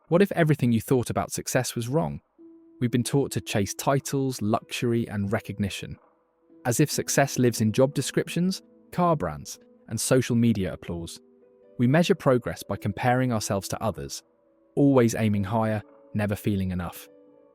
What if everything you thought about success was wrong? We've been taught to chase titles, luxury, and recognition, as if success lives in job descriptions, car brands, and social media applause. We measure progress by comparing ourselves to others, always aiming higher, never feeling enough.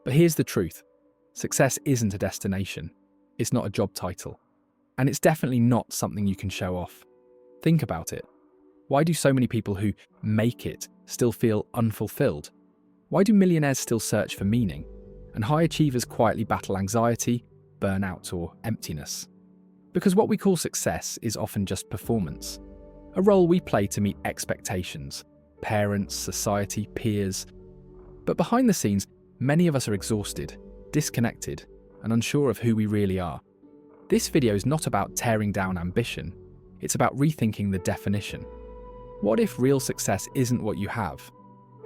But here's the truth. Success isn't a destination. It's not a job title. And it's definitely not something you can show off. Think about it. Why do so many people who make it still feel unfulfilled? Why do millionaires still search for meaning? And high achievers quietly battle anxiety, burnout, or emptiness? Because what we call success is often just performance. A role we play to meet expectations, parents, society, peers. But behind the scenes, many of us are exhausted, disconnected, and unsure of who we really are. This video is not about tearing down ambition. It's about rethinking the definition. What if real success isn't what you have,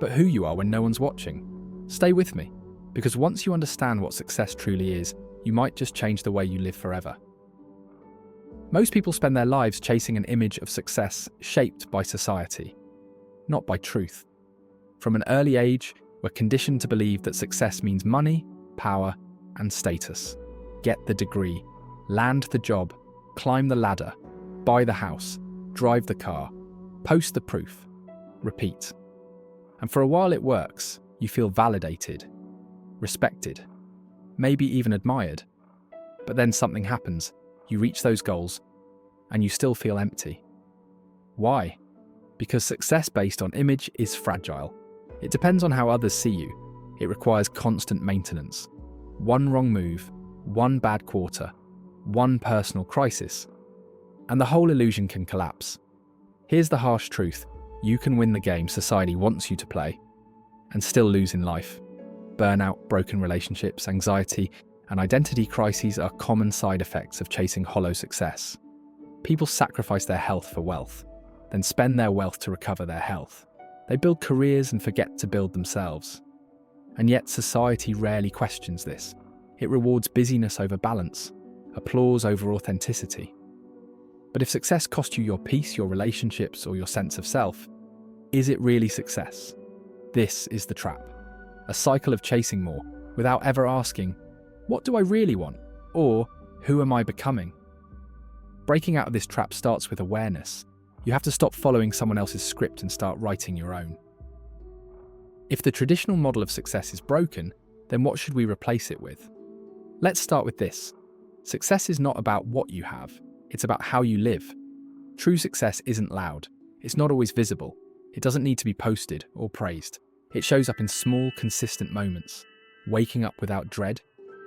but who you are when no one's watching? Stay with me, because once you understand what success truly is, you might just change the way you live forever. Most people spend their lives chasing an image of success shaped by society, not by truth. From an early age, we're conditioned to believe that success means money, power, and status. Get the degree, land the job, climb the ladder, buy the house, drive the car, post the proof, repeat. And for a while it works. You feel validated, respected, maybe even admired. But then something happens. You reach those goals, and you still feel empty. Why? Because success based on image is fragile. It depends on how others see you. It requires constant maintenance. One wrong move, one bad quarter, one personal crisis, and the whole illusion can collapse. Here's the harsh truth. You can win the game society wants you to play and still lose in life. Burnout, broken relationships, anxiety, and identity crises are common side effects of chasing hollow success. People sacrifice their health for wealth, then spend their wealth to recover their health. They build careers and forget to build themselves. And yet society rarely questions this. It rewards busyness over balance, applause over authenticity. But if success cost you your peace, your relationships, or your sense of self, is it really success? This is the trap. A cycle of chasing more without ever asking, what do I really want? Or who am I becoming? Breaking out of this trap starts with awareness. You have to stop following someone else's script and start writing your own. If the traditional model of success is broken, then what should we replace it with? Let's start with this. Success is not about what you have. It's about how you live. True success isn't loud. It's not always visible. It doesn't need to be posted or praised. It shows up in small, consistent moments. Waking up without dread,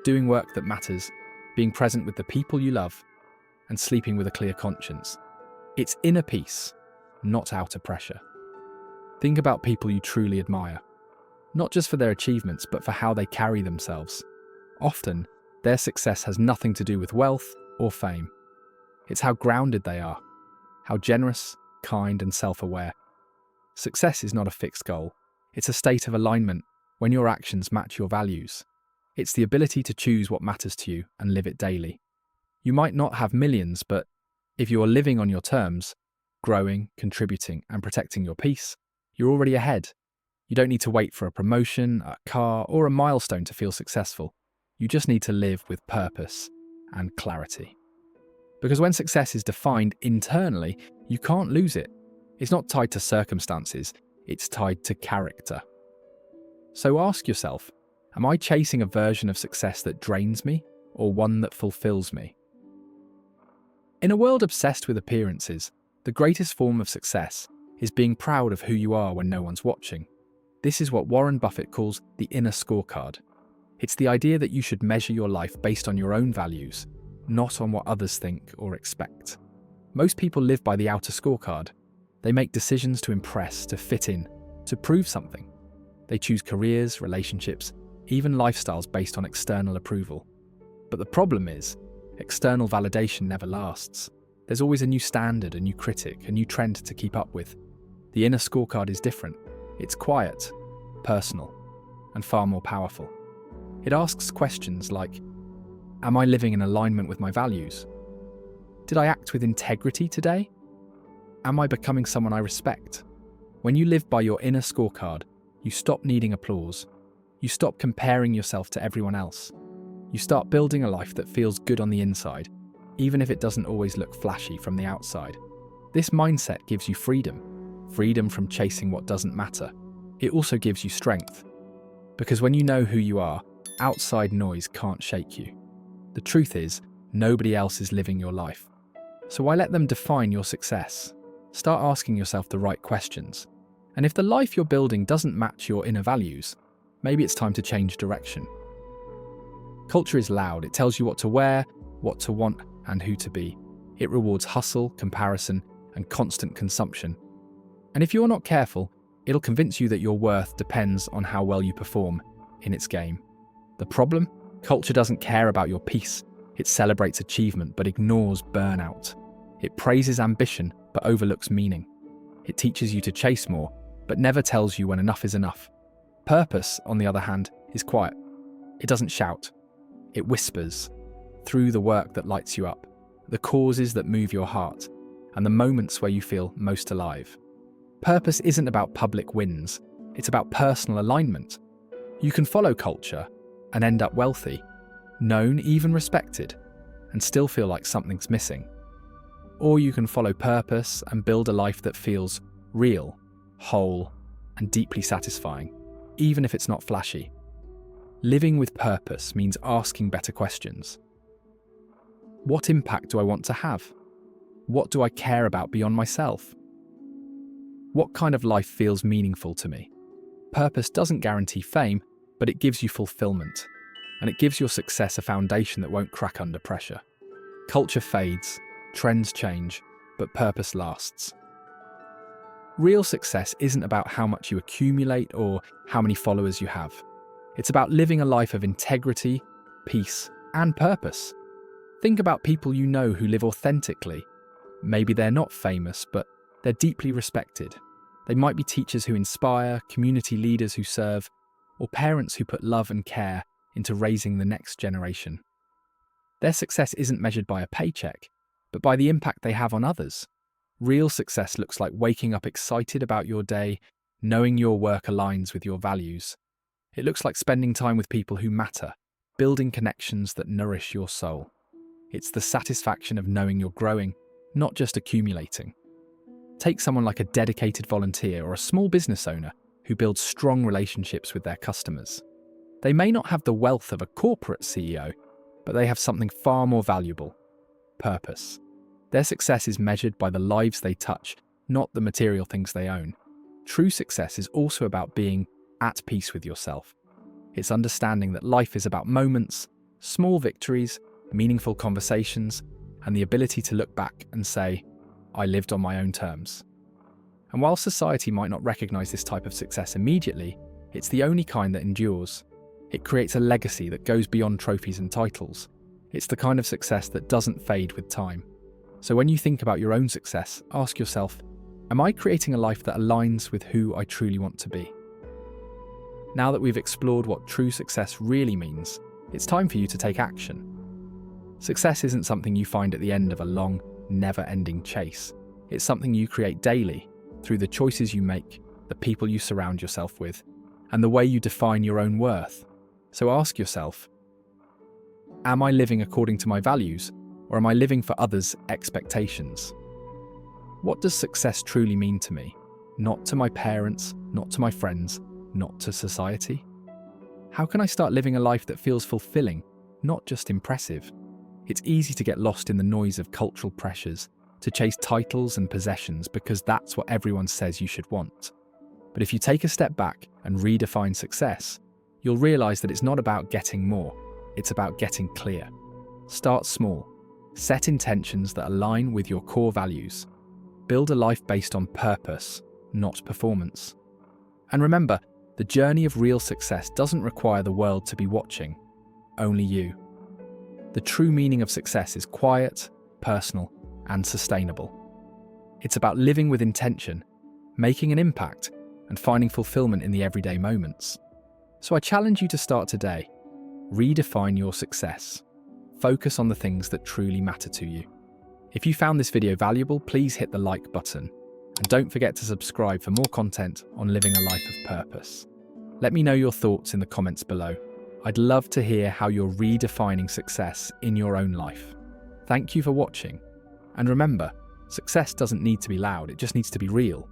doing work that matters, being present with the people you love, and sleeping with a clear conscience. It's inner peace, not outer pressure. Think about people you truly admire, not just for their achievements, but for how they carry themselves. Often, their success has nothing to do with wealth or fame. It's how grounded they are, how generous, kind, and self-aware. Success is not a fixed goal. It's a state of alignment when your actions match your values. It's the ability to choose what matters to you and live it daily. You might not have millions, but if you are living on your terms, growing, contributing, and protecting your peace, you're already ahead. You don't need to wait for a promotion, a car, or a milestone to feel successful. You just need to live with purpose and clarity. Because when success is defined internally, you can't lose it. It's not tied to circumstances, it's tied to character. So ask yourself, am I chasing a version of success that drains me or one that fulfills me? In a world obsessed with appearances, the greatest form of success is being proud of who you are when no one's watching. This is what Warren Buffett calls the inner scorecard. It's the idea that you should measure your life based on your own values, not on what others think or expect. Most people live by the outer scorecard. They make decisions to impress, to fit in, to prove something. They choose careers, relationships, even lifestyles based on external approval. But the problem is, external validation never lasts. There's always a new standard, a new critic, a new trend to keep up with. The inner scorecard is different. It's quiet, personal, and far more powerful. It asks questions like, am I living in alignment with my values? Did I act with integrity today? Am I becoming someone I respect? When you live by your inner scorecard, You stop needing applause. You stop comparing yourself to everyone else. You start building a life that feels good on the inside, even if it doesn't always look flashy from the outside. This mindset gives you freedom from chasing what doesn't matter. It also gives you strength, because when you know who you are, outside noise can't shake you. The truth is, nobody else is living your life. So why let them define your success? Start asking yourself the right questions. And if the life you're building doesn't match your inner values, maybe it's time to change direction. Culture is loud. It tells you what to wear, what to want, and who to be. It rewards hustle, comparison, and constant consumption. And if you're not careful, it'll convince you that your worth depends on how well you perform in its game. The problem? Culture doesn't care about your peace. It celebrates achievement but ignores burnout. It praises ambition but overlooks meaning. It teaches you to chase more but never tells you when enough is enough. Purpose, on the other hand, is quiet. It doesn't shout. It whispers through the work that lights you up, the causes that move your heart, and the moments where you feel most alive. Purpose isn't about public wins. It's about personal alignment. You can follow culture and end up wealthy, known, even respected, and still feel like something's missing. Or you can follow purpose and build a life that feels real, whole, and deeply satisfying, even if it's not flashy. Living with purpose means asking better questions. What impact do I want to have? What do I care about beyond myself? What kind of life feels meaningful to me? Purpose doesn't guarantee fame, but it gives you fulfillment. And it gives your success a foundation that won't crack under pressure. Culture fades, trends change, but purpose lasts. Real success isn't about how much you accumulate or how many followers you have. It's about living a life of integrity, peace, and purpose. Think about people you know who live authentically. Maybe they're not famous, but they're deeply respected. They might be teachers who inspire, community leaders who serve, or parents who put love and care into raising the next generation. Their success isn't measured by a paycheck, but by the impact they have on others. Real success looks like waking up excited about your day, knowing your work aligns with your values. It looks like spending time with people who matter, building connections that nourish your soul. It's the satisfaction of knowing you're growing, not just accumulating. Take someone like a dedicated volunteer or a small business owner who builds strong relationships with their customers. They may not have the wealth of a corporate CEO, but they have something far more valuable: purpose. Their success is measured by the lives they touch, not the material things they own. True success is also about being at peace with yourself. It's understanding that life is about moments, small victories, meaningful conversations, and the ability to look back and say, I lived on my own terms. And while society might not recognize this type of success immediately, it's the only kind that endures. It creates a legacy that goes beyond trophies and titles. It's the kind of success that doesn't fade with time. So when you think about your own success, ask yourself, am I creating a life that aligns with who I truly want to be? Now that we've explored what true success really means, it's time for you to take action. Success isn't something you find at the end of a long, never-ending chase. It's something you create daily, through the choices you make, the people you surround yourself with, and the way you define your own worth. So ask yourself, am I living according to my values, or am I living for others' expectations? What does success truly mean to me? Not to my parents, not to my friends, not to society? How can I start living a life that feels fulfilling, not just impressive? It's easy to get lost in the noise of cultural pressures, to chase titles and possessions because that's what everyone says you should want. But if you take a step back and redefine success, you'll realize that it's not about getting more, it's about getting clear. Start small. Set intentions that align with your core values. Build a life based on purpose, not performance. And remember, the journey of real success doesn't require the world to be watching, only you. The true meaning of success is quiet, personal, and sustainable. It's about living with intention, making an impact, and finding fulfillment in the everyday moments. So I challenge you to start today. Redefine your success. Focus on the things that truly matter to you. If you found this video valuable, please hit the like button. And don't forget to subscribe for more content on living a life of purpose. Let me know your thoughts in the comments below. I'd love to hear how you're redefining success in your own life. Thank you for watching. And remember, success doesn't need to be loud, it just needs to be real.